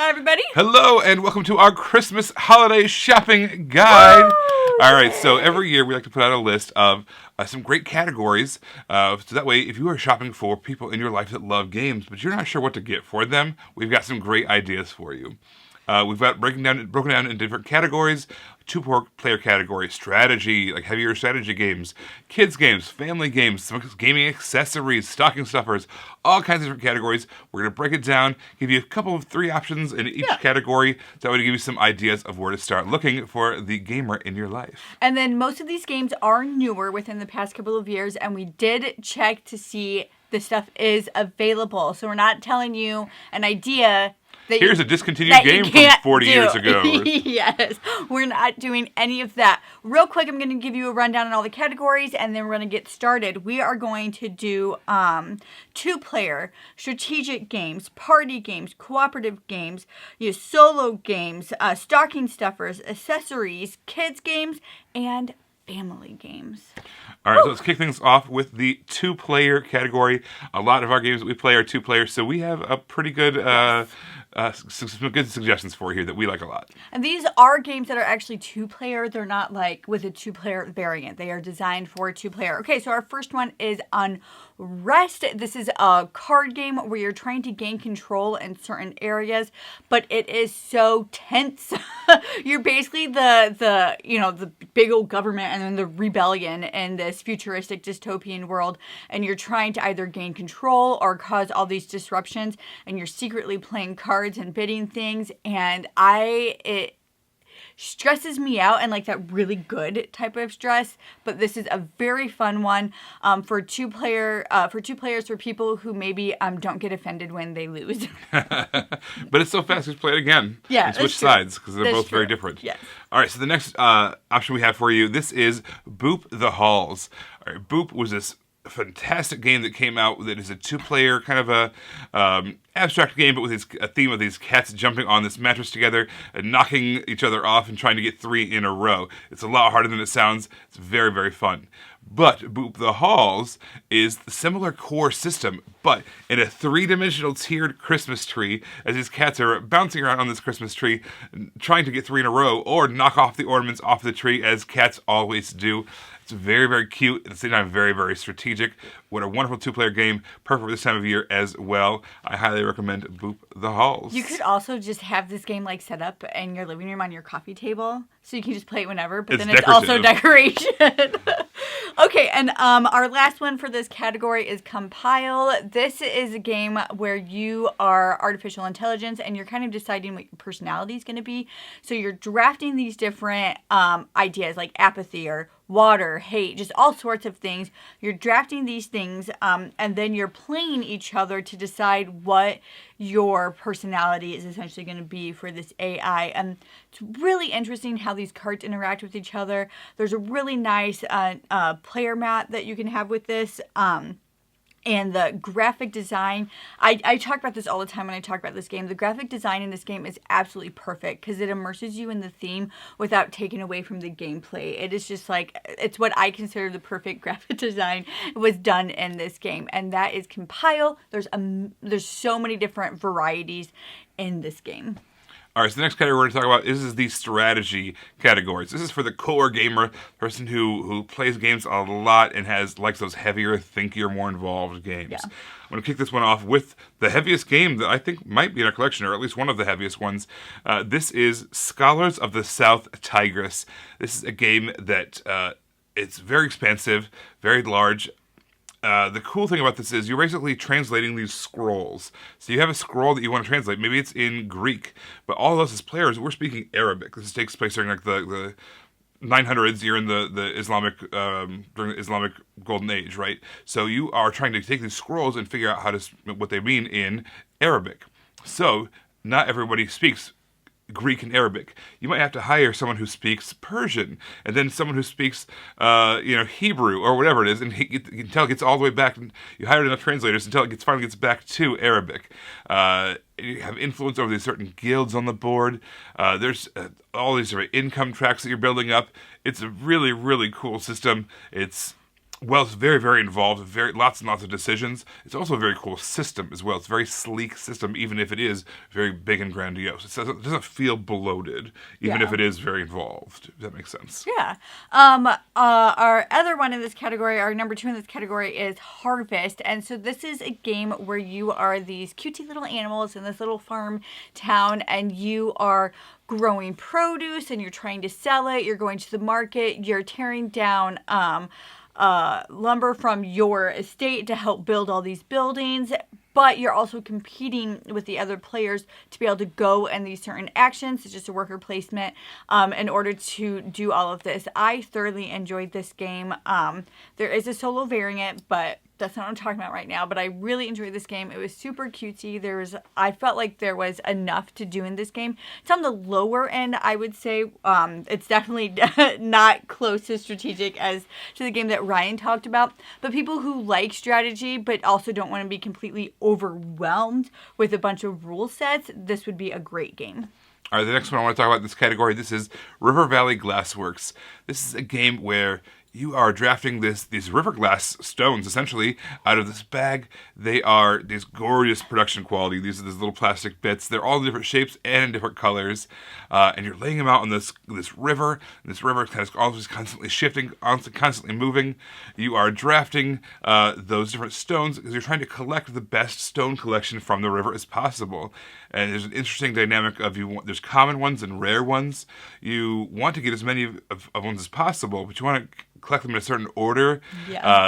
Hi, everybody. Hello, and welcome to our Christmas holiday shopping guide. Woo! All right, so every year we like to put out a list of some great categories. So that way, if you are shopping for people in your life that love games, but you're not sure what to get for them, we've got some great ideas for you. We've got broken down into different categories. Two-player category, strategy, like heavier strategy games, kids games, family games, some gaming accessories, stocking stuffers, all kinds of different categories. We're going to break it down, give you a couple of 3 options in each category. That way to give you some ideas of where to start looking for the gamer in your life. And then most of these games are newer within the past couple of years, and we did check to see this stuff is available. So we're not telling you an idea. Here's a discontinued game from 40 years ago. Yes, we're not doing any of that. Real quick, I'm going to give you a rundown on all the categories, and then we're going to get started. We are going to do 2-player, strategic games, party games, cooperative games, solo games, stocking stuffers, accessories, kids games, and family games. All right, so let's kick things off with the 2-player category. A lot of our games that we play are 2-player, so we have a pretty good... some good suggestions for here that we like a lot. And these are games that are actually 2-player. They're not like with a 2-player variant. They are designed for a 2-player. Okay, so our first one is Unrest. This is a card game where you're trying to gain control in certain areas, but it is so tense. You're basically the big old government and then the rebellion in this futuristic dystopian world, and you're trying to either gain control or cause all these disruptions, and you're secretly playing cards and bidding things, and it stresses me out and like that really good type of stress. But this is a very fun one for 2-player for 2 players, for people who maybe don't get offended when they lose. But it's so fast, just play it again. Yeah, and switch sides because they're both very different. Yes. All right, so the next option we have for you, this is Boop the Halls. All right, Boop was this fantastic game that came out that is a 2-player kind of a abstract game, but with a theme of these cats jumping on this mattress together and knocking each other off and trying to get 3 in a row. It's a lot harder than it sounds. It's very, very fun. But Boop the Halls is the similar core system, but in a 3-dimensional tiered Christmas tree, as these cats are bouncing around on this Christmas tree, trying to get 3 in a row, or knock off the ornaments off the tree, as cats always do. It's very, very cute, at the same time very, very strategic. What a wonderful 2-player game, perfect for this time of year as well. I highly recommend Boop the Halls. You could also just have this game like set up in your living room on your coffee table, so you can just play it whenever, but then it's also decoration. Okay, and our last one for this category is Compile. This is a game where you are artificial intelligence and you're kind of deciding what your personality is going to be. So you're drafting these different ideas like apathy or water, hate, just all sorts of things. You're drafting these things and then you're playing each other to decide what your personality is essentially going to be for this AI. And it's really interesting how these cards interact with each other. There's a really nice player mat that you can have with this. And the graphic design, I talk about this all the time when I talk about this game. The graphic design in this game is absolutely perfect because it immerses you in the theme without taking away from the gameplay. It is just like, it's what I consider the perfect graphic design was done in this game. And that is Compile. There's so many different varieties in this game. All right, so the next category we're going to talk about is the strategy categories. This is for the core gamer, person who plays games a lot and likes those heavier, thinkier, more involved games. Yeah. I'm going to kick this one off with the heaviest game that I think might be in our collection, or at least one of the heaviest ones. This is Scholars of the South Tigris. This is a game that it's very expansive, very large. The cool thing about this is you're basically translating these scrolls. So you have a scroll that you want to translate. Maybe it's in Greek, but all of us as players, we're speaking Arabic. This takes place during like the 900s. You're in the Islamic during the Islamic Golden Age, right? So you are trying to take these scrolls and figure out what they mean in Arabic. So not everybody speaks Greek and Arabic. You might have to hire someone who speaks Persian, and then someone who speaks, Hebrew or whatever it is, and until it gets all the way back. And you hire enough translators until it finally gets back to Arabic. You have influence over these certain guilds on the board. There's all these different income tracks that you're building up. It's a really, really cool system. It's Well, it's very, very involved, lots and lots of decisions. It's also a very cool system as well. It's a very sleek system, even if it is very big and grandiose. It doesn't feel bloated, even if it is very involved. If that makes sense. Yeah. Our other one in this category, our number 2 in this category, is Harvest. And so this is a game where you are these cutesy little animals in this little farm town, and you are growing produce, and you're trying to sell it. You're going to the market. You're tearing down lumber from your estate to help build all these buildings, but you're also competing with the other players to be able to go in these certain actions, such as a worker placement, in order to do all of this. I thoroughly enjoyed this game. There is a solo variant, but that's not what I'm talking about right now, but I really enjoyed this game. It was super cutesy. I felt like there was enough to do in this game. It's on the lower end, I would say. It's definitely not close to strategic as to the game that Ryan talked about, but people who like strategy but also don't want to be completely overwhelmed with a bunch of rule sets, this would be a great game. All right, the next one I want to talk about in this category, this is River Valley Glassworks. This is a game where you are drafting these river glass stones, essentially, out of this bag. They are these gorgeous production quality. These are these little plastic bits. They're all in different shapes and in different colors. And you're laying them out on this river. And this river is always constantly shifting, constantly moving. You are drafting those different stones because you're trying to collect the best stone collection from the river as possible. And there's an interesting dynamic of there's common ones and rare ones. You want to get as many of ones as possible, but you want to collect them in a certain order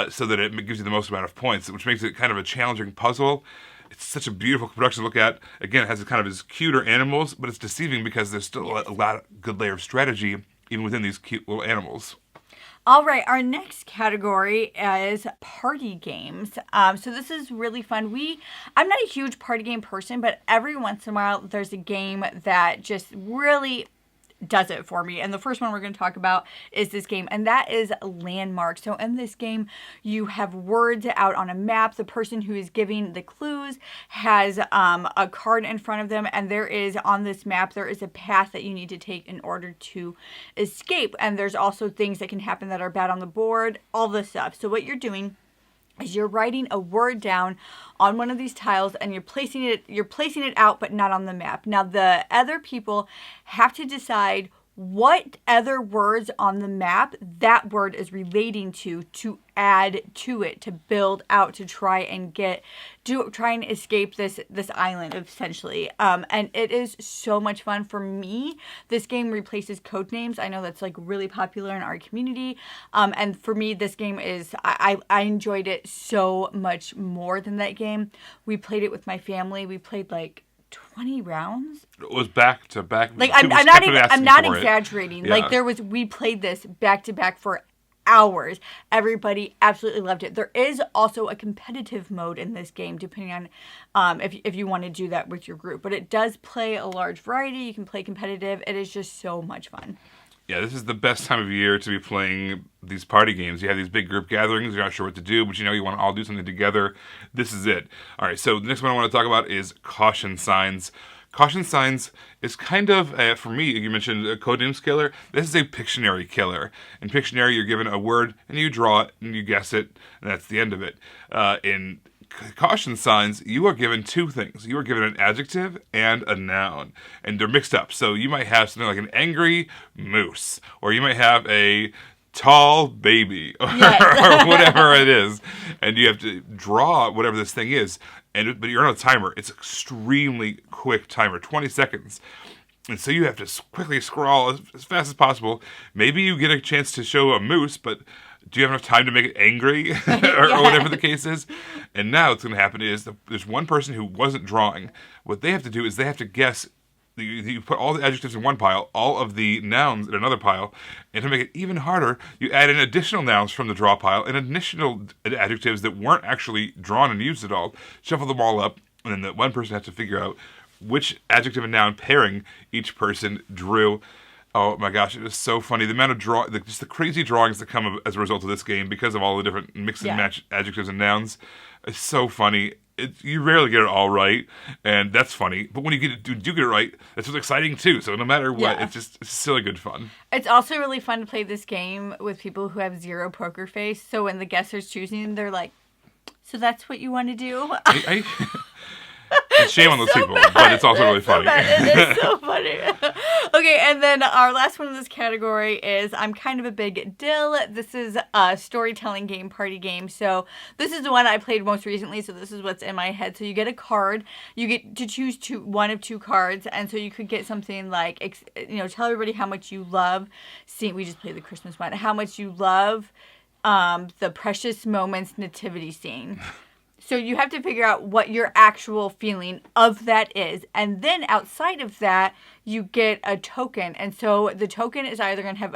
so that it gives you the most amount of points, which makes it kind of a challenging puzzle. It's such a beautiful production to look at. Again, it has kind of its cuter animals, but it's deceiving because there's still a lot of good layer of strategy even within these cute little animals. All right, our next category is party games. So this is really fun. I'm not a huge party game person, but every once in a while there's a game that just really does it for me. And the first one we're going to talk about is this game, and that is Landmark. So in this game, you have words out on a map. The person who is giving the clues has a card in front of them, and on this map, there is a path that you need to take in order to escape. And there's also things that can happen that are bad on the board, all this stuff. So what you're doing is you're writing a word down on one of these tiles, and you're placing it out, but not on the map. Now, the other people have to decide what other words on the map that word is relating to add to it, to build out, to try and escape this island, essentially. And it is so much fun. For me, this game replaces Codenames. I know that's like really popular in our community. And for me, this game I enjoyed it so much more than that game. We played it with my family. We played like 20 rounds. It was back to back. Like I'm not exaggerating. Yeah. Like we played this back to back for hours. Everybody absolutely loved it. There is also a competitive mode in this game, depending on if you want to do that with your group. But it does play a large variety. You can play competitive. It is just so much fun. Yeah, this is the best time of year to be playing these party games. You have these big group gatherings, you're not sure what to do, but you want to all do something together. This is it. All right, so the next one I want to talk about is Caution Signs. Caution Signs is kind of, for me, you mentioned a Codenames killer. This is a Pictionary killer. In Pictionary, you're given a word, and you draw it, and you guess it, and that's the end of it. In Caution Signs, you are given two things. You are given an adjective and a noun, and they're mixed up. So you might have something like an angry moose, or you might have a tall baby, or whatever it is, and you have to draw whatever this thing is. But you're on a timer. It's an extremely quick timer, 20 seconds. And so you have to quickly scroll as fast as possible. Maybe you get a chance to show a moose, but do you have enough time to make it angry or whatever the case is? And now what's going to happen is there's one person who wasn't drawing. What they have to do is they have to guess. You put all the adjectives in one pile, all of the nouns in another pile, and to make it even harder, you add in additional nouns from the draw pile and additional adjectives that weren't actually drawn and used at all. Shuffle them all up, and then the one person has to figure out which adjective and noun pairing each person drew. Oh my gosh, it is so funny. The amount of just the crazy drawings that come as a result of this game because of all the different mix and match adjectives and nouns is so funny. you rarely get it all right, and that's funny. But when you do get it right, that's what's exciting too. So no matter what, it's still good fun. It's also really fun to play this game with people who have zero poker face. So when the guest is choosing, they're like, "So that's what you want to do?" It's shame on those people, but it's also really funny. It is so funny. Okay, and then our last one in this category is I'm Kind of a Big Dill. This is a storytelling game, party game. So this is the one I played most recently, so this is what's in my head. So you get a card. You get to choose one of two cards, and so you could get something like, tell everybody how much you love. We just played the Christmas one. How much you love the Precious Moments nativity scene. So you have to figure out what your actual feeling of that is. And then outside of that, you get a token. And so the token is either going to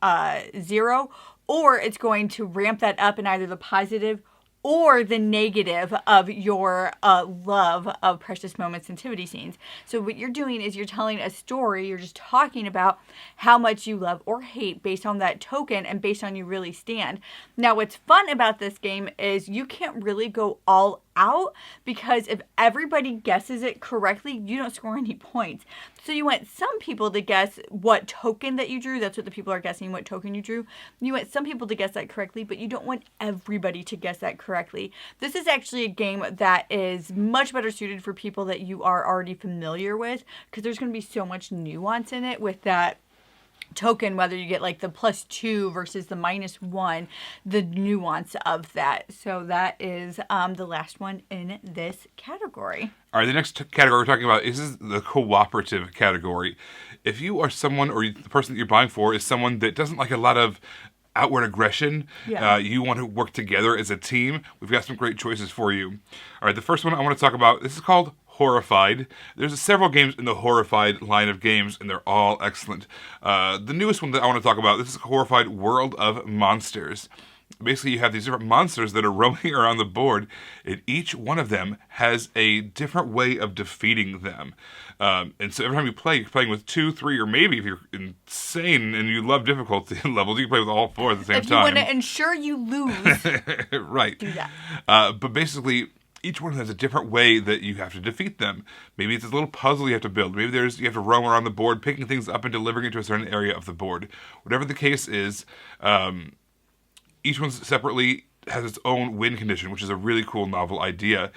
have 0, or it's going to ramp that up in either the positive or the negative of your love of Precious Moments nativity scenes. So what you're doing is you're telling a story. You're just talking about how much you love or hate based on that token and based on you really stand. Now, what's fun about this game is you can't really go all out, because if everybody guesses it correctly, you don't score any points. So you want some people to guess what token that you drew. That's what the people are guessing, what token you drew. You want some people to guess that correctly, but you don't want everybody to guess that correctly. This is actually a game that is much better suited for people that you are already familiar with, because there's going to be so much nuance in it with that token, whether you get like the +2 versus the -1, the nuance of that. So that is the last one in this category. All right, the next category we're talking about is the cooperative category. If you are someone, or the person that you're buying for is someone that doesn't like a lot of outward aggression, you want to work together as a team, we've got some great choices for you. All right, the first one I want to talk about, this is called Horrified. There's several games in the Horrified line of games, and they're all excellent. The newest one that I want to talk about, this is Horrified World of Monsters. Basically, you have these different monsters that are roaming around the board, and each one of them has a different way of defeating them. And so every time you play, you're playing with 2, 3, or maybe if you're insane and you love difficulty levels, you can play with all 4 at the same time. If you want to ensure you lose, right. Do that. But basically, each one has a different way that you have to defeat them. Maybe it's a little puzzle you have to build. Maybe you have to roam around the board, picking things up and delivering it to a certain area of the board. Whatever the case is, each one separately has its own win condition, which is a really cool novel idea.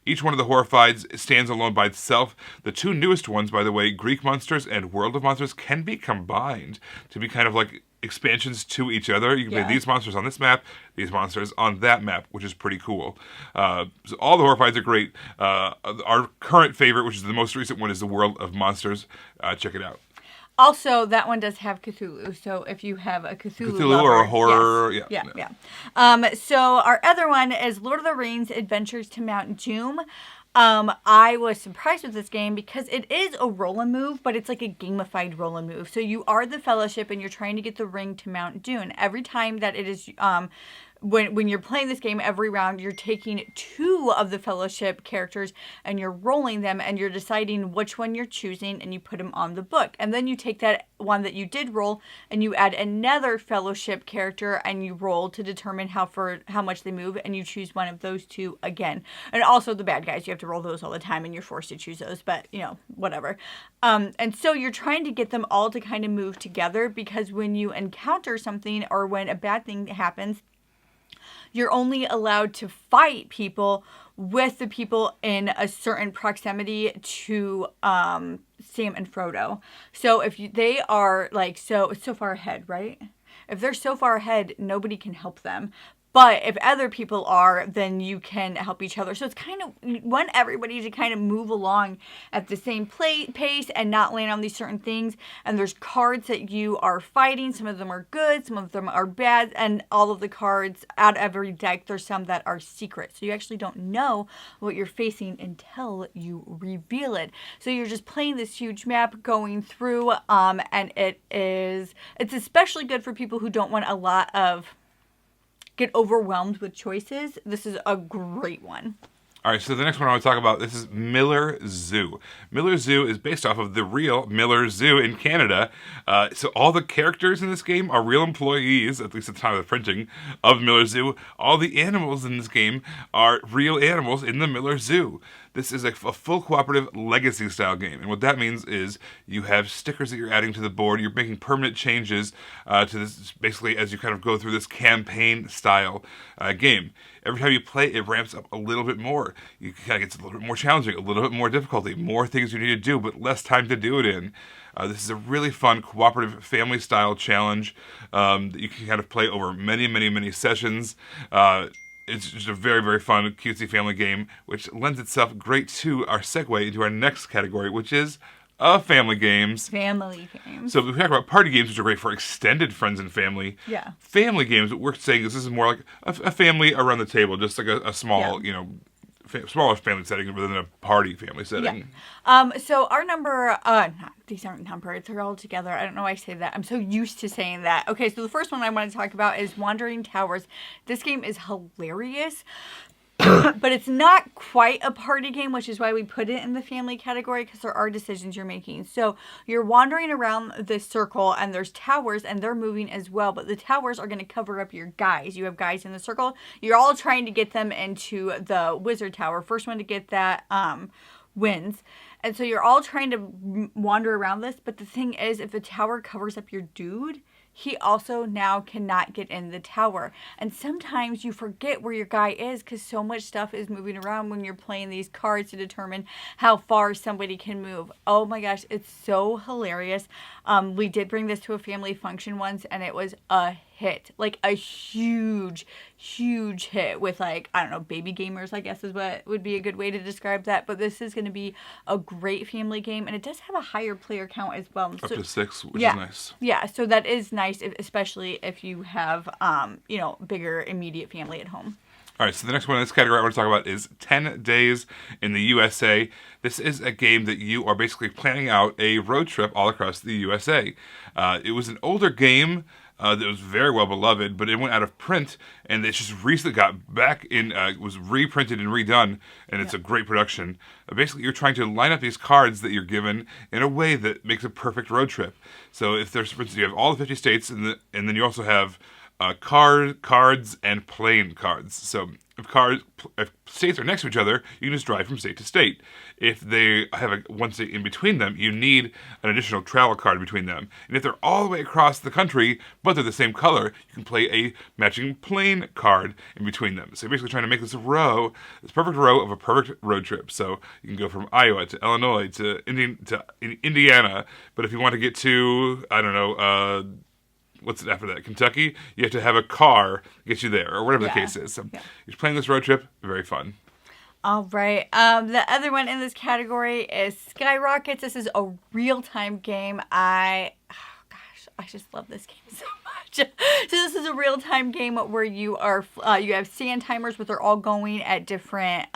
Each one of the Horrifieds stands alone by itself. The 2 newest ones, by the way, Greek Monsters and World of Monsters, can be combined to be kind of like expansions to each other. You can play these monsters on this map, these monsters on that map, which is pretty cool. So all the Horrifieds are great. Our current favorite, which is the most recent one, is the World of Monsters. Check it out. Also, that one does have Cthulhu, so if you have a Cthulhu lover, or a horror, So our other one is Lord of the Rings: Adventures to Mount Doom. I was surprised with this game because it is a roll and move, but it's like a gamified roll and move. So you are the Fellowship and you're trying to get the ring to Mount Doom. Every time that it is, when you're playing this game, every round you're taking 2 of the Fellowship characters and you're rolling them and you're deciding which one you're choosing and you put them on the book. And then you take that one that you did roll and you add another Fellowship character and you roll to determine how much they move, and you choose one of those 2 again. And also the bad guys, you have to roll those all the time and you're forced to choose those, but whatever. And so you're trying to get them all to kind of move together, because when you encounter something or when a bad thing happens, you're only allowed to fight people with the people in a certain proximity to Sam and Frodo. So if they are it's so far ahead, right? If they're so far ahead, nobody can help them. But if other people are, then you can help each other. So it's kind of, you want everybody to kind of move along at the same pace and not land on these certain things. And there's cards that you are fighting. Some of them are good, some of them are bad. And all of the cards out of every deck, there's some that are secret. So you actually don't know what you're facing until you reveal it. So you're just playing this huge map going through. And it's especially good for people who don't want a lot of get overwhelmed with choices. This is a great one. All right, so the next one I want to talk about, this is Miller Zoo. Miller Zoo is based off of the real Miller Zoo in Canada. So all the characters in this game are real employees, at least at the time of the printing, of Miller Zoo. All the animals in this game are real animals in the Miller Zoo. This is a full cooperative legacy style game. And what that means is you have stickers that you're adding to the board. You're making permanent changes to this, basically, as you kind of go through this campaign style game. Every time you play, it ramps up a little bit more. You kind of gets a little bit more challenging, a little bit more difficulty, more things you need to do, but less time to do it in. This is a really fun cooperative family style challenge that you can kind of play over many, many, many sessions. It's just a very, very fun, cutesy family game, which lends itself great to our segue into our next category, which is family games. Family games. So we talk about party games, which are great for extended friends and family. Yeah. Family games, what we're saying is this is more like a family around the table, just like a small, smaller family setting rather than a party family setting. Yeah. So our number, these aren't numbered, they're all together. I don't know why I say that. I'm so used to saying that. Okay, so the first one I want to talk about is Wandering Towers. This game is hilarious. But it's not quite a party game, which is why we put it in the family category, because there are decisions you're making. So you're wandering around this circle, and there's towers, and they're moving as well. But the towers are going to cover up your guys. You have guys in the circle. You're all trying to get them into the wizard tower. First one to get that wins. And so you're all trying to wander around this. But the thing is, if the tower covers up your dude, he also now cannot get in the tower. And sometimes you forget where your guy is because so much stuff is moving around when you're playing these cards to determine how far somebody can move. Oh my gosh, it's so hilarious. We did bring this to a family function once, and it was a hit. Like a huge, huge hit with, like, I don't know, baby gamers, I guess is what would be a good way to describe that. But this is going to be a great family game, and it does have a higher player count as well. Up to 6, which is nice. Yeah, so that is nice, especially if you have, bigger immediate family at home. All right, so the next one in this category I want to talk about is 10 Days in the USA. This is a game that you are basically planning out a road trip all across the USA. It was an older game that was very well beloved, but it went out of print, and it just recently got back in, was reprinted and redone, and it's a great production. Basically, you're trying to line up these cards that you're given in a way that makes a perfect road trip. So if there's, for instance, you have all the 50 states, and then you also have cards and playing cards. So if states are next to each other, you can just drive from state to state. If they have one state in between them, you need an additional travel card between them. And if they're all the way across the country, but they're the same color, you can play a matching plane card in between them. So you're basically trying to make this perfect row of a perfect road trip. So you can go from Iowa to Illinois to Indiana, but if you want to get to, I don't know, what's after that? Kentucky? You have to have a car get you there, or whatever the case is. So you're playing this road trip, very fun. All right. The other one in this category is Skyrockets. This is a real-time game. I just love this game so much. So this is a real-time game where you have sand timers, but they're all going at different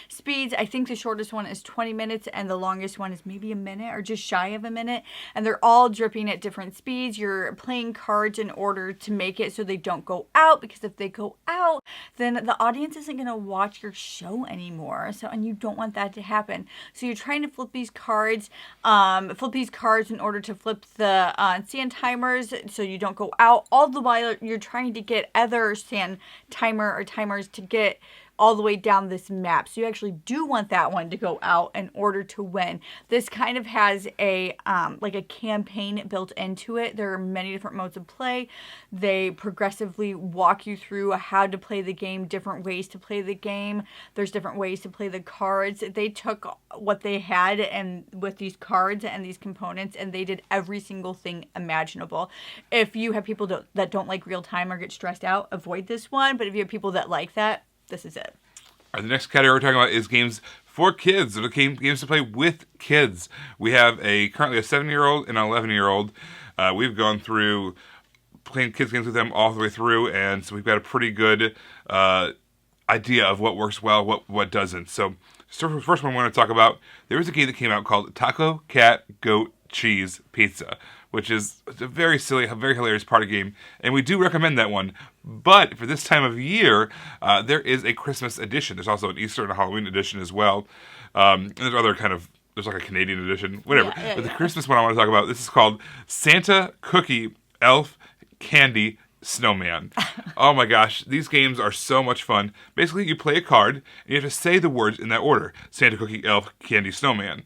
speeds. I think the shortest one is 20 minutes, and the longest one is maybe a minute or just shy of a minute. And they're all dripping at different speeds. You're playing cards in order to make it so they don't go out, because if they go out, then the audience isn't going to watch your show anymore. And you don't want that to happen. So you're trying to flip these cards in order to flip the sand timers so you don't go out, all the while you're trying to get other sand timer or timers to get all the way down this map. So you actually do want that one to go out in order to win. This kind of has a campaign built into it. There are many different modes of play. They progressively walk you through how to play the game, different ways to play the game. There's different ways to play the cards. They took what they had and with these cards and these components, and they did every single thing imaginable. If you have people that don't like real time or get stressed out, avoid this one. But if you have people that like that, this is it. All right, the next category we're talking about is games for kids. They're games to play with kids. We have currently a 7-year-old and an 11-year-old. We've gone through playing kids games with them all the way through, and so we've got a pretty good idea of what works well, what doesn't. So the first one I want to talk about, there was a game that came out called Taco, Cat, Goat, cheese pizza, which is a very silly, very hilarious party game, and we do recommend that one. But for this time of year, there is a Christmas edition. There's also an Easter and a Halloween edition as well. And there's other there's like a Canadian edition, whatever. But the Christmas one I want to talk about, this is called Santa Cookie Elf Candy Snowman. Oh my gosh, these games are so much fun. Basically, you play a card, and you have to say the words in that order. Santa Cookie Elf Candy Snowman.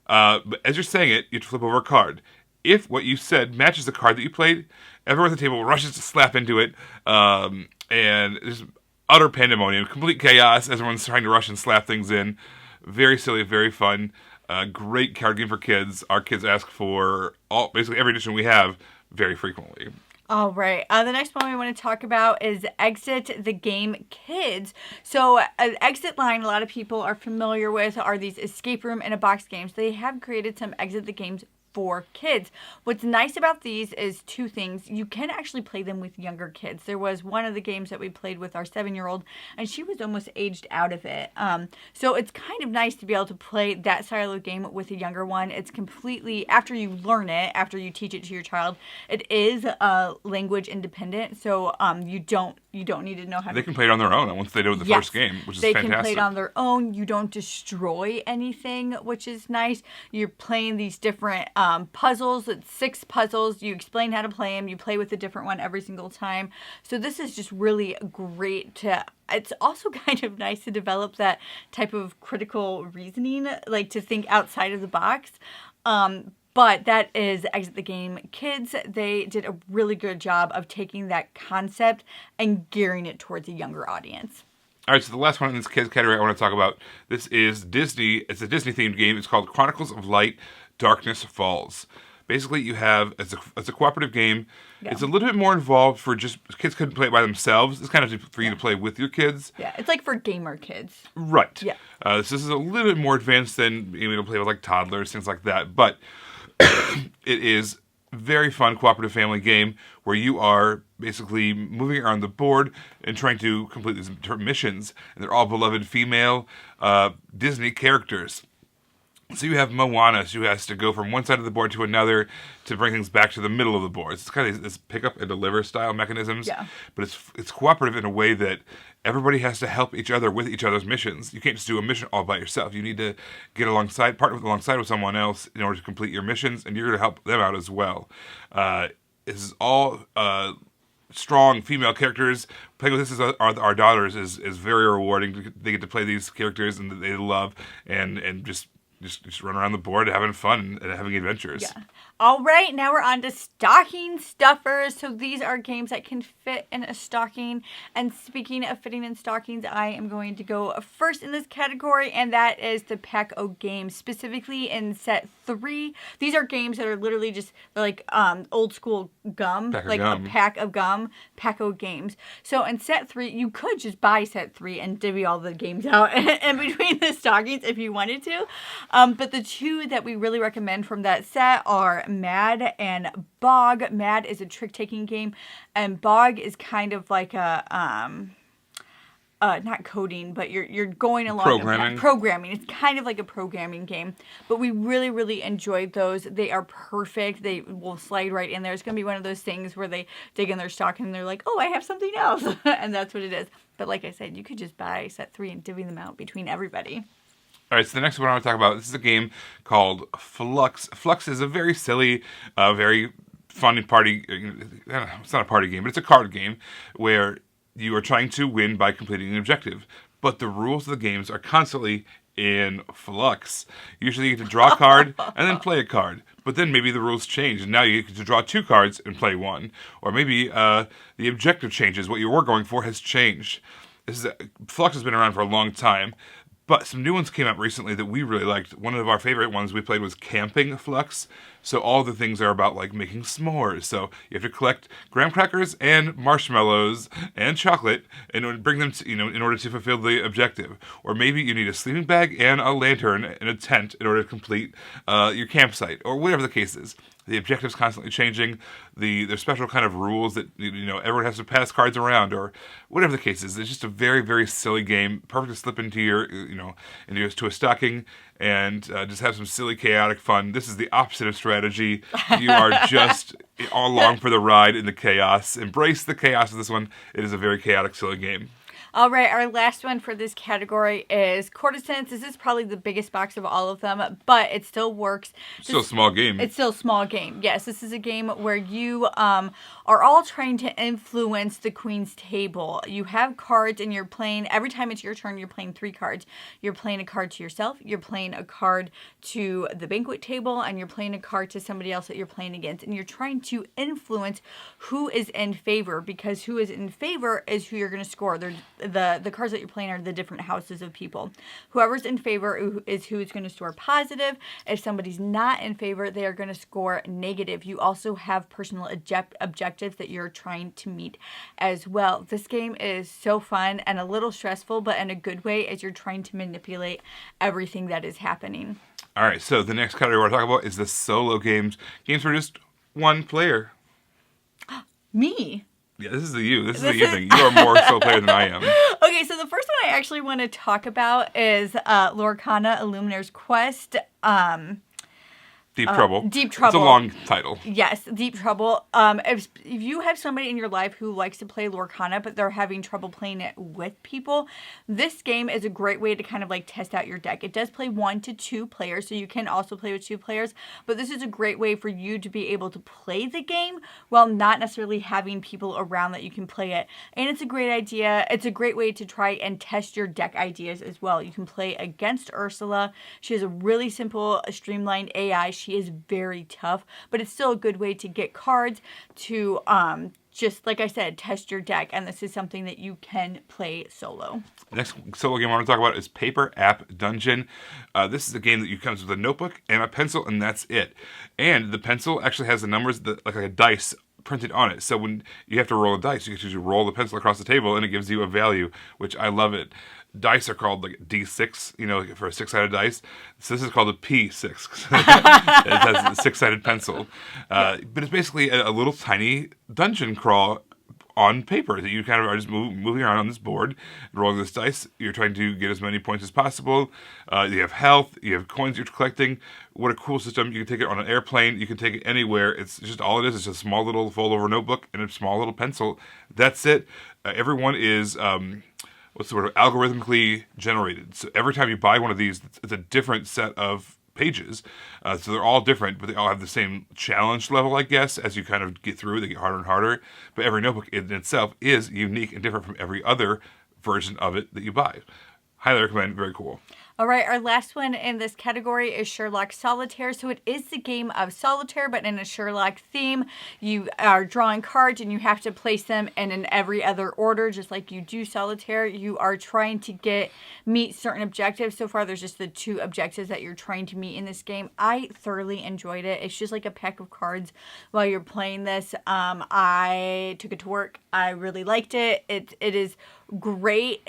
But as you're saying it, you have to flip over a card. If what you said matches the card that you played, everyone at the table rushes to slap into it, and there's utter pandemonium, complete chaos. Everyone's trying to rush and slap things in. Very silly, very fun. Great card game for kids. Our kids ask for basically every edition we have very frequently. All right. The next one we want to talk about is Exit the Game Kids. So an Exit line a lot of people are familiar with are these escape room in a box games. They have created some Exit the Games for kids. What's nice about these is two things. You can actually play them with younger kids. There was one of the games that we played with our 7-year-old, and she was almost aged out of it. So it's kind of nice to be able to play that style of game with a younger one. It's completely, after you learn it, after you teach it to your child, it is language independent. So you don't need to know how They can play it on their own once they do the first game, which is fantastic. They can play it on their own. You don't destroy anything, which is nice. You're playing these different puzzles. It's 6 puzzles. You explain how to play them. You play with a different one every single time. So this is just really great it's also kind of nice to develop that type of critical reasoning, like to think outside of the box. But that is Exit the Game Kids. They did a really good job of taking that concept and gearing it towards a younger audience. All right, so the last one in this kids category I want to talk about, this is Disney. It's a Disney-themed game. It's called Chronicles of Light, Darkness Falls. Basically, you have, it's a cooperative game. Yeah. It's a little bit more involved for just, kids couldn't play it by themselves. It's kind of for you to play with your kids. Yeah, it's like for gamer kids. Right. Yeah. So this is a little bit more advanced than being able to play with like toddlers, things like that. But it is very fun cooperative family game where you are basically moving around the board and trying to complete these missions. And they're all beloved female Disney characters. So you have Moana, who has to go from one side of the board to another to bring things back to the middle of the board. It's kind of this pick up and deliver style mechanisms. Yeah. But it's cooperative in a way that everybody has to help each other with each other's missions. You can't just do a mission all by yourself. You need to get partner alongside with someone else in order to complete your missions, and you're going to help them out as well. This is all strong female characters. Playing with this as our daughters is very rewarding. They get to play these characters and they love and just run around the board having fun and having adventures. Yeah. All right, now we're on to stocking stuffers. So these are games that can fit in a stocking. And speaking of fitting in stockings, I am going to go first in this category, and that is the Packo games, specifically in set 3. These are games that are literally just like old school gum, a pack of gum, Packo games. So in set 3, you could just buy set 3 and divvy all the games out in between the stockings if you wanted to. But the 2 that we really recommend from that set are Mad and Bog. Mad is a trick-taking game, and Bog is kind of like a not coding, but you're going along programming. It's kind of like a programming game, but we really, really enjoyed those. They are perfect. They will slide right in there. It's going to be one of those things where they dig in their stocking and they're like, oh, I have something else. And that's what it is. But like I said, you could just buy set 3 and divvy them out between everybody. All right, so the next one I want to talk about, this is a game called Flux. Flux is a very silly, very fun party, it's not a party game, but it's a card game where you are trying to win by completing an objective. But the rules of the games are constantly in flux. Usually you get to draw a card and then play a card. But then maybe the rules change, and now you get to draw 2 cards and play 1. Or maybe the objective changes. What you were going for has changed. Flux has been around for a long time. But some new ones came out recently that we really liked. One of our favorite ones we played was Camping Flux. So all the things are about like making s'mores. So you have to collect graham crackers and marshmallows and chocolate and bring them to, in order to fulfill the objective. Or maybe you need a sleeping bag and a lantern and a tent in order to complete your campsite, or whatever the case is. The objectives constantly changing. There's special kind of rules that everyone has to pass cards around or whatever the case is. It's just a very, very silly game. Perfect to slip into your into a stocking and just have some silly, chaotic fun. This is the opposite of strategy. You are just all along for the ride in the chaos. Embrace the chaos of this one. It is a very chaotic, silly game. All right, our last one for this category is Cortisons. This is probably the biggest box of all of them, but it still works. Still a small game. It's still a small game. Yes, this is a game where you are all trying to influence the queen's table. You have cards and you're playing, every time it's your turn, you're playing 3 cards. You're playing a card to yourself, you're playing a card to the banquet table, and you're playing a card to somebody else that you're playing against. And you're trying to influence who is in favor, because who is in favor is who you're going to score. The cards that you're playing are the different houses of people. Whoever's in favor is who's going to score positive. If somebody's not in favor, they are going to score negative. You also have personal objectives that you're trying to meet as well. This game is so fun and a little stressful, but in a good way, as you're trying to manipulate everything that is happening. All right, so the next category we're talking about is the solo games. Games for just one player. Me? Yeah, this is you. This is the you thing. You are more solo player than I am. Okay, so the first one I actually want to talk about is Lorcana Illuminator's Quest. Deep Trouble. Deep Trouble. It's a long title. Yes, Deep Trouble. If you have somebody in your life who likes to play Lorcana, but they're having trouble playing it with people, this game is a great way to kind of like test out your deck. It does play 1 to 2 players, so you can also play with 2 players, but this is a great way for you to be able to play the game while not necessarily having people around that you can play it. And it's a great idea. It's a great way to try and test your deck ideas as well. You can play against Ursula. She has a really simple, streamlined AI. She is very tough, but it's still a good way to get cards to just, like I said, test your deck, and this is something that you can play solo. The next solo game I want to talk about is Paper App Dungeon. This is a game that comes with a notebook and a pencil, and that's it. And the pencil actually has the numbers like a dice printed on it. So when you have to roll a dice, you can just roll the pencil across the table, and it gives you a value, which I love it. Dice are called like D6, for a 6-sided dice. So this is called a P6. It has a 6-sided pencil. But it's basically a little tiny dungeon crawl on paper that you kind of are just moving around on this board, rolling this dice. You're trying to get as many points as possible. You have health. You have coins you're collecting. What a cool system. You can take it on an airplane. You can take it anywhere. It's just all it is. It's just a small little fold-over notebook and a small little pencil. That's it. Everyone is... algorithmically generated. So every time you buy one of these, it's a different set of pages. So they're all different, but they all have the same challenge level, I guess. As you kind of get through, they get harder and harder. But every notebook in itself is unique and different from every other version of it that you buy. Highly recommend. Very cool. All right, our last one in this category is Sherlock Solitaire. So it is the game of solitaire, but in a Sherlock theme. You are drawing cards and you have to place them in every other order, just like you do solitaire. You are trying to meet certain objectives. So far, there's just the 2 objectives that you're trying to meet in this game. I thoroughly enjoyed it. It's just like a pack of cards while you're playing this. I took it to work. I really liked it. It is great.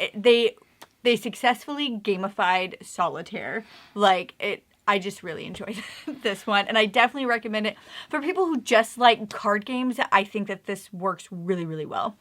They successfully gamified solitaire. I just really enjoyed this one. And I definitely recommend it. For people who just like card games, I think that this works really, really well.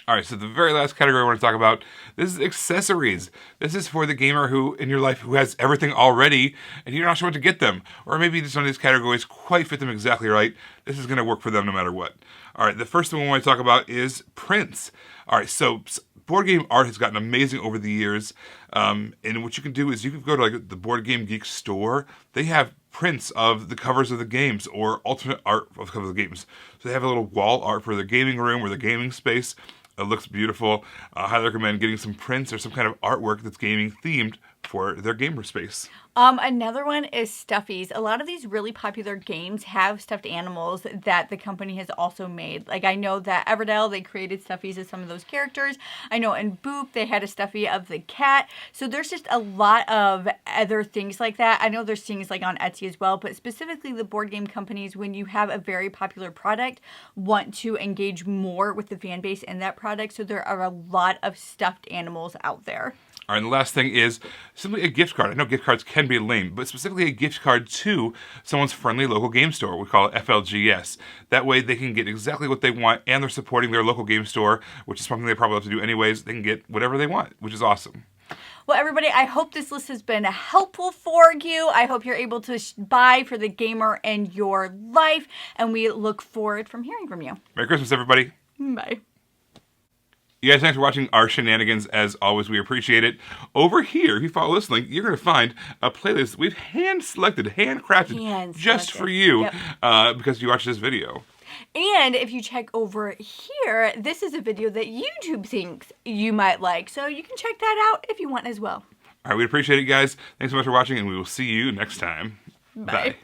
All right, so the very last category I want to talk about, this is accessories. This is for the gamer in your life who has everything already and you're not sure what to get them. Or maybe just one of these categories quite fit them exactly right. This is going to work for them no matter what. All right, the first one we want to talk about is prints. All right, so board game art has gotten amazing over the years. And what you can do is you can go to the Board Game Geek store. They have prints of the covers of the games or alternate art of the covers of the games. So they have a little wall art for their gaming room or the gaming space. It looks beautiful. I highly recommend getting some prints or some kind of artwork that's gaming themed for their gamer space. Another one is stuffies. A lot of these really popular games have stuffed animals that the company has also made. Like I know that Everdell, they created stuffies of some of those characters. I know in Boop, they had a stuffy of the cat. So there's just a lot of other things like that. I know there's things like on Etsy as well, but specifically the board game companies, when you have a very popular product, want to engage more with the fan base in that product. So there are a lot of stuffed animals out there. All right, and the last thing is simply a gift card. I know gift cards can be lame, but specifically a gift card to someone's friendly local game store. We call it FLGS. That way they can get exactly what they want, and they're supporting their local game store, which is something they probably have to do anyways. They can get whatever they want, which is awesome. Well, everybody, I hope this list has been helpful for you. I hope you're able to buy for the gamer in your life, and we look forward from hearing from you. Merry Christmas, everybody. Bye. You guys, thanks for watching our shenanigans. As always, we appreciate it. Over here, if you follow this link, you're going to find a playlist we've hand-selected, handcrafted just for you because you watched this video. And if you check over here, this is a video that YouTube thinks you might like. So you can check that out if you want as well. All right, we appreciate it, guys. Thanks so much for watching, and we will see you next time. Bye.